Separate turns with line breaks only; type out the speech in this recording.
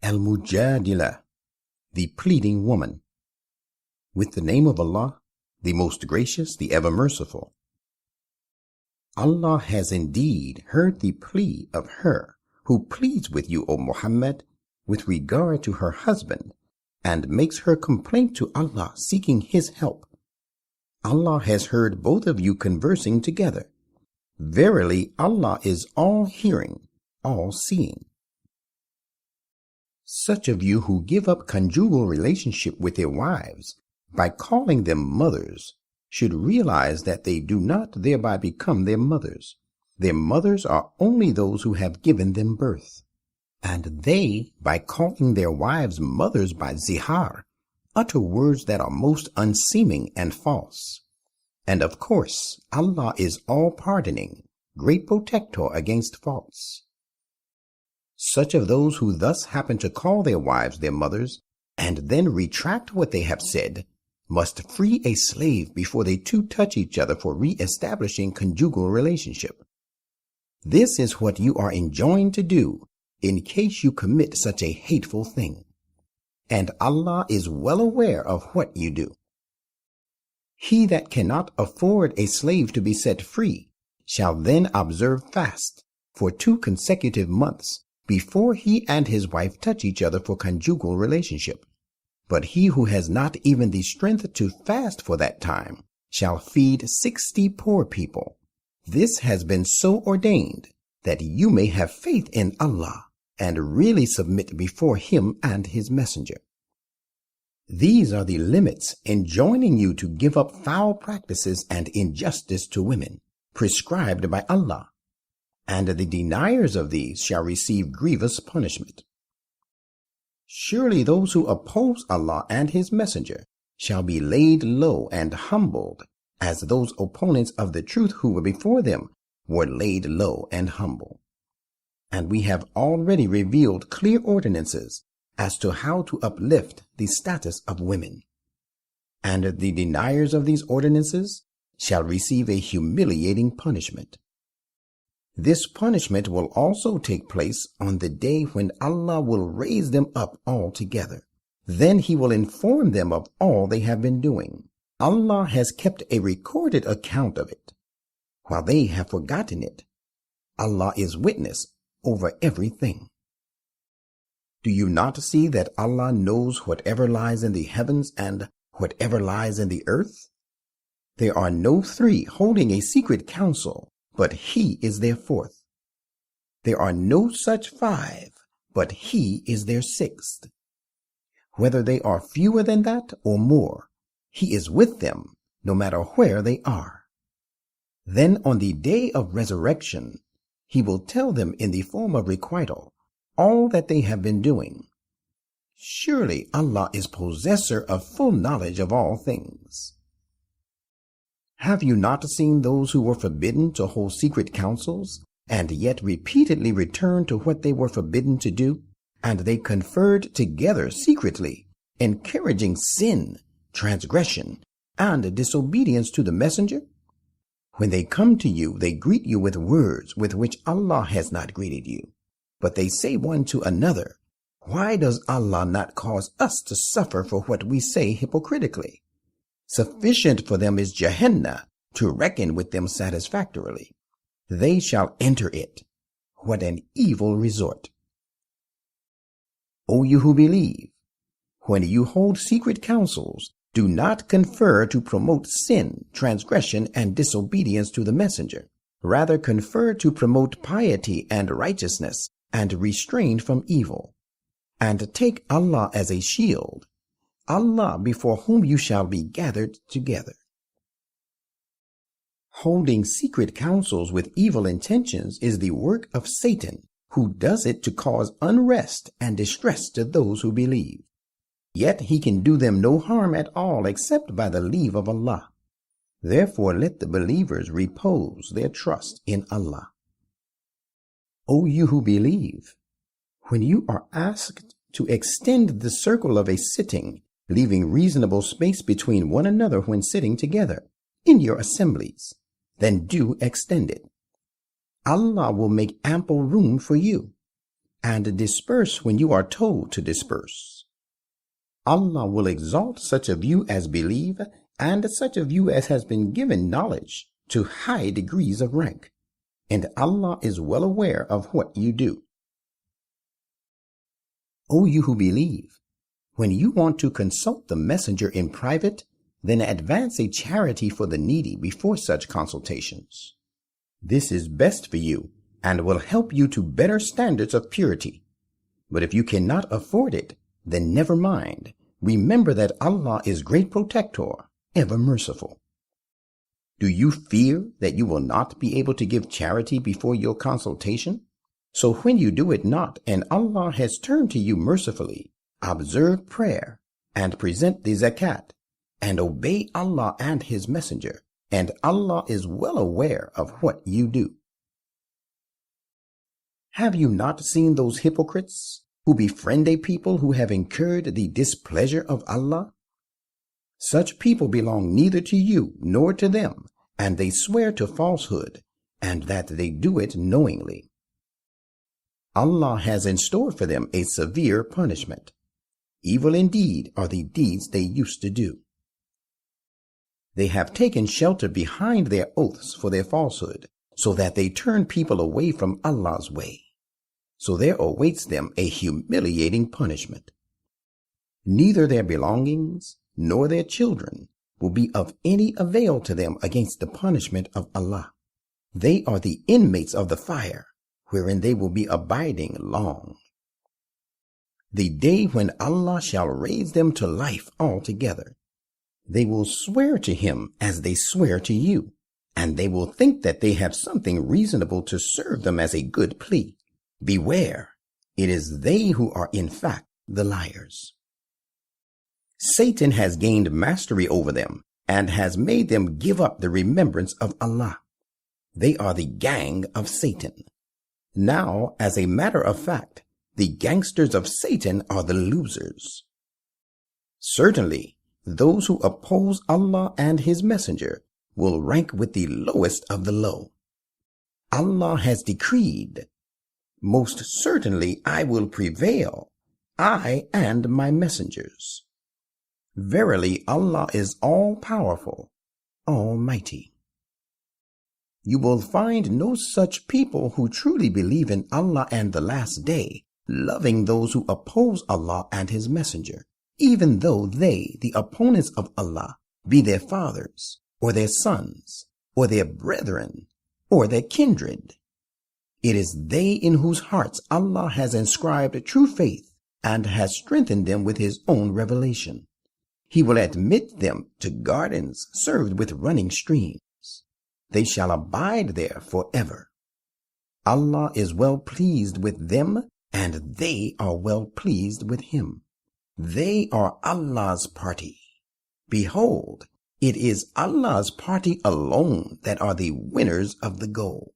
Al-Mujadila, the pleading woman. With the name of Allah, the most gracious, the ever merciful. Allah has indeed heard the plea of her who pleads with you, O Muhammad, with regard to her husband, and makes her complaint to Allah seeking his help. Allah has heard both of you conversing together. Verily, Allah is all-hearing, all-seeing. Such of you who give up conjugal relationship with their wives by calling them mothers should realize that they do not thereby become their mothers. Their mothers are only those who have given them birth. And they, by calling their wives mothers by zihar, utter words that are most unseeming and false. And of course, Allah is all-pardoning, great protector against faults. Such of those who thus happen to call their wives their mothers, and then retract what they have said, must free a slave before they two touch each other for re-establishing conjugal relationship. This is what you are enjoined to do in case you commit such a hateful thing. And Allah is well aware of what you do. He that cannot afford a slave to be set free shall then observe fast for 2 consecutive months before he and his wife touch each other for conjugal relationship. But he who has not even the strength to fast for that time shall feed 60 poor people. This has been so ordained that you may have faith in Allah and really submit before him and his messenger. These are the limits enjoining you to give up foul practices and injustice to women, prescribed by Allah, and the deniers of these shall receive grievous punishment. Surely those who oppose Allah and his messenger shall be laid low and humbled, as those opponents of the truth who were before them were laid low and humble. And we have already revealed clear ordinances as to how to uplift the status of women. And the deniers of these ordinances shall receive a humiliating punishment. This punishment will also take place on the day when Allah will raise them up all together. Then he will inform them of all they have been doing. Allah has kept a recorded account of it, while they have forgotten it. Allah is witness over everything. Do you not see that Allah knows whatever lies in the heavens and whatever lies in the earth? There are no 3 holding a secret council, but he is their 4th. There are no such 5, but he is their 6th. Whether they are fewer than that or more, he is with them, no matter where they are. Then on the day of resurrection, he will tell them in the form of requital all that they have been doing. Surely Allah is possessor of full knowledge of all things. Have you not seen those who were forbidden to hold secret councils, and yet repeatedly returned to what they were forbidden to do? And they conferred together secretly, encouraging sin, transgression, and disobedience to the messenger? When they come to you, they greet you with words with which Allah has not greeted you. But they say one to another, why does Allah not cause us to suffer for what we say hypocritically? Sufficient for them is Jahannam to reckon with them satisfactorily. They shall enter it. What an evil resort. O you who believe, when you hold secret councils, do not confer to promote sin, transgression, and disobedience to the messenger. Rather confer to promote piety and righteousness, and restrain from evil. And take Allah as a shield, Allah before whom you shall be gathered together. Holding secret councils with evil intentions is the work of Satan, who does it to cause unrest and distress to those who believe. Yet he can do them no harm at all except by the leave of Allah. Therefore let the believers repose their trust in Allah. O you who believe, when you are asked to extend the circle of a sitting, leaving reasonable space between one another when sitting together in your assemblies, then do extend it. Allah will make ample room for you. and disperse when you are told to disperse. Allah will exalt such of you as believe, and such of you as has been given knowledge, to high degrees of rank, and Allah is well aware of what you do. O you who believe, when you want to consult the messenger in private, then advance a charity for the needy before such consultations. This is best for you and will help you to better standards of purity. But if you cannot afford it, then never mind. Remember that Allah is great protector, ever merciful. Do you fear that you will not be able to give charity before your consultation? So when you do it not, and Allah has turned to you mercifully, observe prayer and present the zakat, and obey Allah and His Messenger, and Allah is well aware of what you do. Have you not seen those hypocrites who befriend a people who have incurred the displeasure of Allah? Such people belong neither to you nor to them, and they swear to falsehood, and that they do it knowingly. Allah has in store for them a severe punishment. Evil indeed are the deeds they used to do. They have taken shelter behind their oaths for their falsehood, so that they turn people away from Allah's way. So there awaits them a humiliating punishment. Neither their belongings nor their children will be of any avail to them against the punishment of Allah. They are the inmates of the fire, wherein they will be abiding long. The day when Allah shall raise them to life altogether, they will swear to Him as they swear to you, and they will think that they have something reasonable to serve them as a good plea. Beware, it is they who are in fact the liars. Satan has gained mastery over them and has made them give up the remembrance of Allah. They are the gang of Satan. Now, as a matter of fact, the gangsters of Satan are the losers. Certainly, those who oppose Allah and His Messenger will rank with the lowest of the low. Allah has decreed, "Most certainly I will prevail, I and my messengers." Verily, Allah is all-powerful, almighty. You will find no such people who truly believe in Allah and the last day, loving those who oppose Allah and His Messenger, even though they, the opponents of Allah, be their fathers, or their sons, or their brethren, or their kindred. It is they in whose hearts Allah has inscribed true faith and has strengthened them with His own revelation. He will admit them to gardens served with running streams. They shall abide there forever. Allah is well pleased with them, and they are well pleased with Him. They are Allah's party. Behold, it is Allah's party alone that are the winners of the goal.